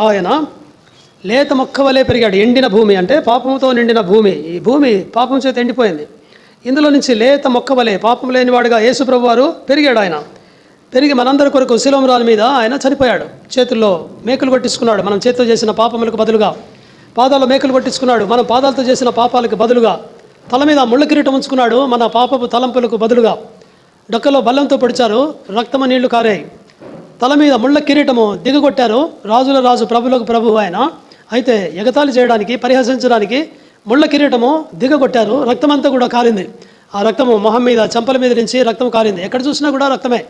ఆయన లేత మొక్క వలె పెరిగాడు. ఎండిన భూమి అంటే పాపంతో నిండిన భూమి. ఈ భూమి పాపం చేత ఎండిపోయింది. ఇందులో నుంచి లేత మొక్క వలె పాపం లేనివాడుగా యేసుప్రభు వారు పెరిగాడు. ఆయన పెరిగి మనందరి కొరకు శిలోమరాల మీద ఆయన చనిపోయాడు. చేతుల్లో మేకులు కొట్టించుకున్నాడు మనం చేతితో చేసిన పాపములకు బదులుగా. పాదాల్లో మేకులు కొట్టించుకున్నాడు మనం పాదాలతో చేసిన పాపాలకు బదులుగా. తల మీద ముళ్ళ కిరీటం ఉంచుకున్నాడు మన పాపపు తలంపులకు బదులుగా. డొక్కలో బల్లంతో పొడిచారు, రక్తమ నీళ్లు కారాయి. తల మీద ముళ్ళ కిరీటము దిగగొట్టారు. రాజుల రాజు ప్రభులకు ప్రభు ఆయన. అయితే ఎగతాళి చేయడానికి, పరిహసించడానికి ముళ్ళ కిరీటము దిగగొట్టారు. రక్తమంతా కూడా కారింది. ఆ రక్తము మొహం మీద, చెంపల మీద నుంచి రక్తం కారింది. ఎక్కడ చూసినా కూడా రక్తమే.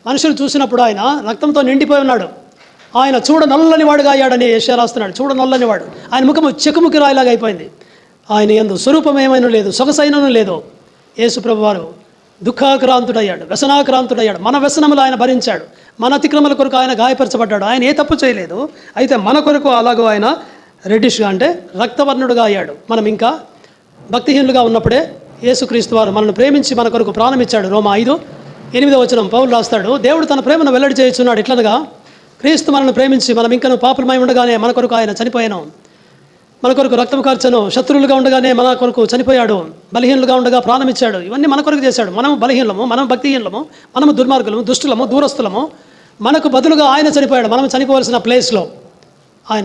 మనుషులు చూసినప్పుడు ఆయన రక్తంతో నిండిపోయి ఉన్నాడు. ఆయన చూడ నల్లని వాడుగా అయ్యాడని యెషయా రాస్తున్నాడు. చూడ నల్లని వాడు. ఆయన ముఖము చెకుముకి రాయిలాగా అయిపోయింది. ఆయన యందు స్వరూపం ఏమైనా లేదు, సొగసైనను లేదు. యేసుప్రభు వారు దుఃఖాక్రాంతుడయ్యాడు, వ్యసనాక్రాంతుడయ్యాడు. మన వ్యసనములు ఆయన భరించాడు. మన అతిక్రమల కొరకు ఆయన గాయపరచబడ్డాడు. ఆయన ఏ తప్పు చేయలేదు. అయితే మన కొరకు అలాగూ ఆయన రెడ్డిష్గా అంటే రక్తవర్ణుడుగా అయ్యాడు. మనం ఇంకా భక్తిహీనులుగా ఉన్నప్పుడే యేసుక్రీస్తు వారు మనల్ని ప్రేమించి మన కొరకు ప్రాణం ఇచ్చాడు. రోమా 5:8 పౌలు రాస్తాడు, దేవుడు తన ప్రేమను వెల్లడి చేయుచున్నాడు ఇట్లనగా, క్రీస్తు మనల్ని ప్రేమించి మనం ఇంకను పాపులమై ఉండగానే మన కొరకు ఆయన చనిపోయాను, మన కొరకు రక్తం కార్చను, శత్రువులుగా ఉండగానే మన కొరకు చనిపోయాడు, బలహీనులుగా ఉండగా ప్రాణం ఇచ్చాడు. ఇవన్నీ మన కొరకు చేశాడు. మనము బలహీనము, మనం భక్తిహీనము, మనము దుర్మార్గులము, దుష్టులము, దూరస్తులము. మనకు బదులుగా ఆయన చనిపోయాడు. మనం చనిపోవలసిన ప్లేస్లో.